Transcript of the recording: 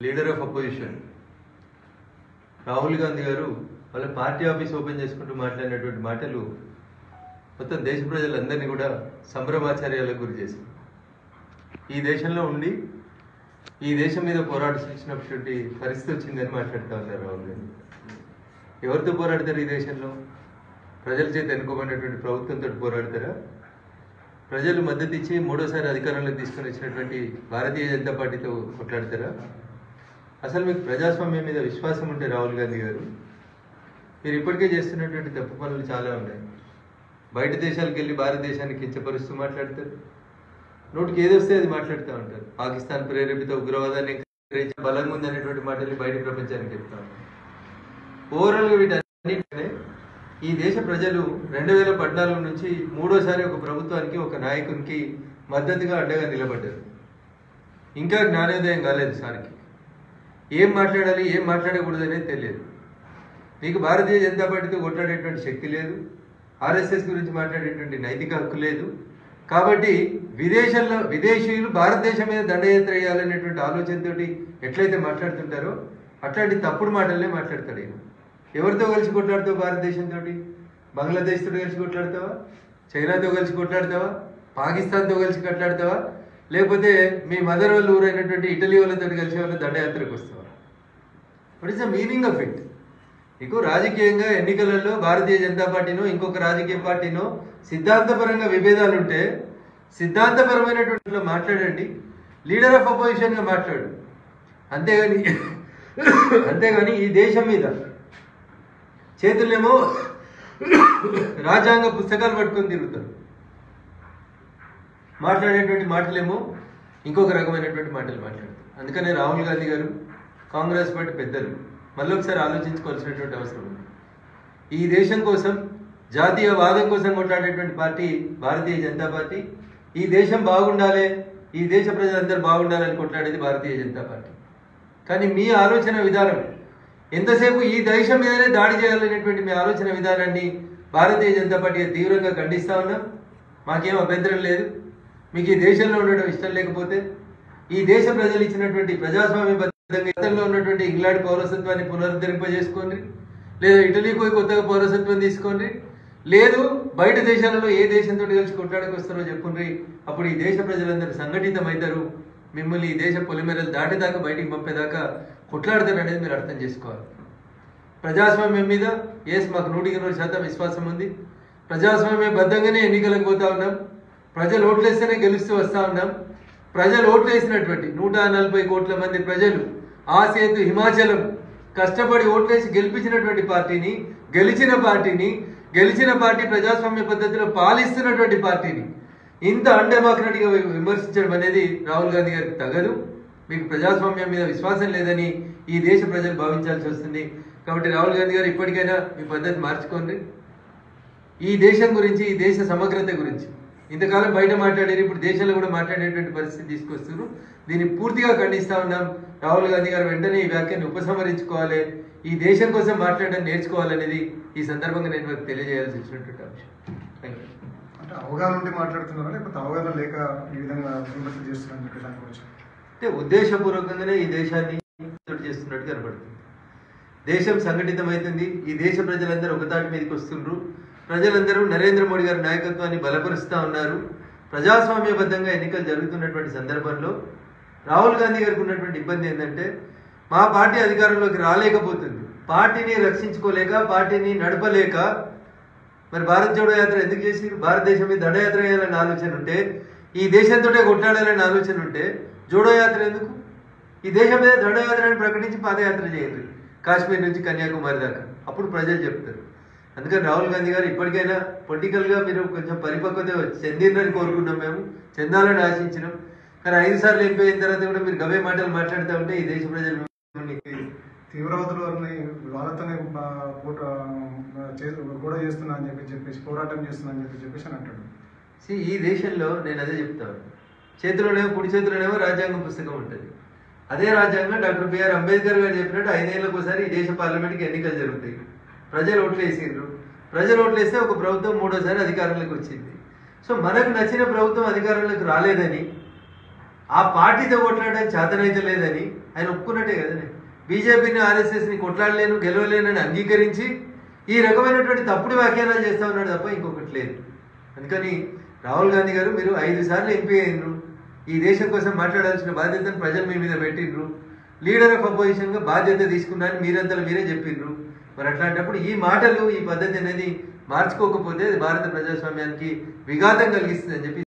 Leader of opposition Rahul Gandhi గారు వాళ్ళ party office open చేసుకుంటూ మాట్లాడినటువంటి మాటలు మొత్తం దేశ ప్రజలందరినీ కూడా సంభ్రమాచార్యాలకు గురి చేశారు. ఈ దేశంలో ఉండి ఈ దేశం మీద పోరాడాల్సినటువంటి పరిస్థితి వచ్చిందని మాట్లాడుతూ ఉన్నారు రాహుల్ గాంధీ. ఎవరితో పోరాడతారు? ఈ దేశంలో ప్రజల చేత ఎన్నుకోబడినటువంటి ప్రభుత్వంతో పోరాడతారా? ప్రజలు మద్దతు ఇచ్చి మూడోసారి అధికారంలోకి తీసుకొని వచ్చినటువంటి భారతీయ జనతా పార్టీతో కొట్లాడతారా? అసలు మీకు ప్రజాస్వామ్యం మీద విశ్వాసం ఉంటే రాహుల్ గాంధీ గారు, మీరు ఇప్పటికే చేస్తున్నటువంటి తప్పు పనులు చాలా ఉన్నాయి. బయట దేశాలకు వెళ్ళి భారతదేశాన్ని కించపరుస్తూ మాట్లాడతారు. నోటికి ఏదొస్తే అది మాట్లాడుతూ ఉంటారు. పాకిస్తాన్ ప్రేరేపిత ఉగ్రవాదాన్ని బలంగా ఉందనేటువంటి మాటల్ని బయట ప్రపంచానికి చెప్తా ఉంటారు. ఓవరాల్గా వీటన్నిటినే ఈ దేశ ప్రజలు 2014 నుంచి మూడోసారి ఒక ప్రభుత్వానికి, ఒక నాయకునికి మద్దతుగా అండగా నిలబడ్డారు. ఇంకా జ్ఞానోదయం కాలేదు సార్కి. ఏం మాట్లాడాలి, ఏం మాట్లాడకూడదు అనేది తెలియదు. మీకు భారతీయ జనతా పార్టీతో కొట్లాడేటువంటి శక్తి లేదు, ఆర్ఎస్ఎస్ గురించి మాట్లాడేటువంటి నైతిక హక్కు లేదు. కాబట్టి విదేశీయులు భారతదేశం మీద దండయాత్ర వేయాలనేటువంటి ఆలోచనతోటి ఎట్లయితే మాట్లాడుతుంటారో అట్లాంటి తప్పుడు మాటలనే మాట్లాడతాడు ఈయన. ఎవరితో కలిసి కొట్లాడతావు? భారతదేశంతో, బంగ్లాదేశ్తో కలిసి కొట్లాడతావా? చైనాతో కలిసి కొట్లాడతావా? పాకిస్తాన్తో కలిసి కొట్లాడతావా? లేకపోతే మీ మదర్ వాళ్ళు ఊరైనటువంటి ఇటలీ వాళ్ళతో కలిసి వాళ్ళ దండయాత్రకు వస్తావా? What is the meaning of it? మీకు రాజకీయంగా ఎన్నికలలో భారతీయ జనతా పార్టీనో ఇంకొక రాజకీయ పార్టీనో సిద్ధాంతపరంగా విభేదాలు ఉంటే సిద్ధాంతపరమైనటువంటి మాట్లాడండి, లీడర్ ఆఫ్ అపోజిషన్గా మాట్లాడు. అంతేగాని ఈ దేశం మీద చేతులేమో రాజ్యాంగ పుస్తకాలు పట్టుకొని తిరుగుతారు. మాట్లాడేటువంటి మాటలేమో ఇంకొక రకమైనటువంటి మాటలు మాట్లాడతారు. అందుకనే రాహుల్ గాంధీ గారు, కాంగ్రెస్ పార్టీ పెద్దలు మళ్ళీ ఒకసారి ఆలోచించుకోవాల్సినటువంటి అవసరం ఉంది. ఈ దేశం కోసం, జాతీయవాదం కోసం కొట్లాడేటువంటి పార్టీ భారతీయ జనతా పార్టీ. ఈ దేశం బాగుండాలి, ఈ దేశ ప్రజలందరూ బాగుండాలని కొట్లాడేది భారతీయ జనతా పార్టీ. కానీ మీ ఆలోచన విధానం ఎంతసేపు ఈ దేశం మీదనే దాడి చేయాలనేటువంటి మీ ఆలోచన విధానాన్ని భారతీయ జనతా పార్టీ తీవ్రంగా ఖండిస్తా ఉన్నాం. మాకేం అభ్యంతరం లేదు. మీకు ఈ దేశంలో ఉండడం ఇష్టం లేకపోతే ఈ దేశ ప్రజలు ఇచ్చినటువంటి ప్రజాస్వామ్యబద్ధంగా ఉన్నటువంటి ఇంగ్లాండ్ పౌరసత్వాన్ని పునరుద్ధరింపజేసుకోండి, లేదా ఇటలీకి పోయి కొత్తగా పౌరసత్వం తీసుకోండి, లేదు బయట దేశాలలో ఏ దేశంతో కలిసి కొట్లాడకొస్తారో చెప్పుండ్రి. అప్పుడు ఈ దేశ ప్రజలందరూ సంఘటితం అవుతారు. మిమ్మల్ని ఈ దేశ పొలిమేరలు దాటేదాకా బయటికి పంపేదాకా కొట్లాడతారు అనేది మీరు అర్థం చేసుకోవాలి. ప్రజాస్వామ్యం మీద మాకు 100% విశ్వాసం ఉంది. ప్రజాస్వామ్యబద్ధంగానే ఎన్నికలకు పోతా ఉన్నాం. ప్రజలు ఓట్లేస్తేనే గెలుస్తూ వస్తూ ఉన్నాం. ప్రజలు ఓట్లు వేసినటువంటి 140 కోట్ల మంది ప్రజలు ఆ సేతు హిమాచలం కష్టపడి ఓట్లేసి గెలిపించినటువంటి పార్టీని, గెలిచిన పార్టీ ప్రజాస్వామ్య పద్ధతిలో పాలిస్తున్నటువంటి పార్టీని ఇంత అన్డెమోక్రటిక్గా విమర్శించడం అనేది రాహుల్ గాంధీ గారికి తగదు. మీకు ప్రజాస్వామ్యం మీద విశ్వాసం లేదని ఈ దేశ ప్రజలు భావించాల్సి వస్తుంది. కాబట్టి రాహుల్ గాంధీ గారు ఇప్పటికైనా మీ పద్ధతి మార్చుకోండి. ఈ దేశం గురించి, ఈ దేశ సమగ్రత గురించి ఇంతకాలం బయట మాట్లాడారు, ఇప్పుడు దేశంలో కూడా మాట్లాడేటువంటి పరిస్థితి తీసుకొస్తున్నారు. దీన్ని పూర్తిగా ఖండిస్తా ఉన్నాం. రాహుల్ గాంధీ గారు వెంటనే ఈ వ్యాఖ్యను ఉపసంహరించుకోవాలి, ఈ దేశం కోసం మాట్లాడడం నేర్చుకోవాలనేది ఈ సందర్భంగా నేను మీకు తెలియజేయాల్సి వచ్చినటువంటి అంశం. Thank you. అంటే అవగాహన ఉండి మాట్లాడుతున్నారా, లేకపోతే అవగాహన లేక ఈ విధంగా విమర్శలు చేస్తున్నారని దాని గురించి? అంటే ఉద్దేశపూర్వకంగానే ఈ దేశాన్ని చేస్తున్నట్టు కనబడుతుంది. దేశం సంఘటితమవుతుంది. ఈ దేశ ప్రజలందరూ ఒకతాటి మీదకి వస్తుండ్రు. ప్రజలందరూ నరేంద్ర మోడీ గారి నాయకత్వాన్ని బలపరుస్తూ ఉన్నారు. ప్రజాస్వామ్యబద్ధంగా ఎన్నికలు జరుగుతున్నటువంటి సందర్భంలో రాహుల్ గాంధీ గారికి ఉన్నటువంటి ఇబ్బంది ఏంటంటే, మా పార్టీ అధికారంలోకి రాలేకపోతుంది, పార్టీని రక్షించుకోలేక, పార్టీని నడపలేక. మరి భారత్ జోడో యాత్ర ఎందుకు చేసి? భారతదేశం మీద దండయాత్ర చేయాలనే ఆలోచన ఉంటే, ఈ దేశంతో కొట్లాడాలనే ఆలోచన ఉంటే జోడో యాత్ర ఎందుకు? ఈ దేశం మీద దండయాత్రని ప్రకటించి పాదయాత్ర చేయండి, కాశ్మీర్ నుంచి కన్యాకుమారి దాకా. అప్పుడు ప్రజలు చెప్తారు. అందుకని రాహుల్ గాంధీ గారు ఇప్పటికైనా పొలిటికల్గా మీరు కొంచెం పరిపక్వత చెందిందని కోరుకున్నాం, మేము చెందాలని ఆశించినాం. కానీ 5 సార్లు ఎంపైన తర్వాత కూడా మీరు గవే మాటలు మాట్లాడుతూ ఉంటే ఈ దేశ ప్రజలు తీవ్రవాదులు వాళ్ళతోనే కూడా చేస్తున్నా అని చెప్పేసి పోరాటం చేస్తున్నా అని చెప్పేసి అని అంటాడు. ఈ దేశంలో నేను అదే చెప్తాను, చేతిలోనేమో కుడి చేతిలోనేమో రాజ్యాంగం పుస్తకం ఉంటుంది. అదే రాజ్యాంగం డాక్టర్ బిఆర్ అంబేద్కర్ గారు చెప్పినట్టు 5 ఏళ్ళకు ఒకసారి ఈ దేశ పార్లమెంట్కి ఎన్నికలు జరుగుతాయి. ప్రజలు ఓట్లు వేసిండ్రు. ప్రజలు ఓట్లు వేస్తే ఒక ప్రభుత్వం మూడోసారి అధికారంలోకి వచ్చింది. సో మనకు నచ్చిన ప్రభుత్వం అధికారంలోకి రాలేదని, ఆ పార్టీతో కొట్లాడడానికి చేతనైతే లేదని ఆయన ఒప్పుకున్నట్టే కదండి. బీజేపీని ఆర్ఎస్ఎస్ని కొట్లాడలేను గెలవలేనని అంగీకరించి ఈ రకమైనటువంటి తప్పుడు వ్యాఖ్యానాలు చేస్తా ఉన్నాడు తప్ప ఇంకొకటి లేదు. అందుకని రాహుల్ గాంధీ గారు, మీరు 5 సార్లు ఎంపీ అయినరు, ఈ దేశం కోసం మాట్లాడాల్సిన బాధ్యతను ప్రజలు మీ మీద పెట్టిండ్రు, లీడర్ ఆఫ్ అపోజిషన్గా బాధ్యత తీసుకున్నారని మీరంతా మీరే చెప్పిండ్రు. మరి అట్లాంటప్పుడు ఈ మాటలు, ఈ పద్ధతి అనేది మార్చుకోకపోతే భారత ప్రజాస్వామ్యానికి విఘాతం కలిగిస్తుందని చెప్పి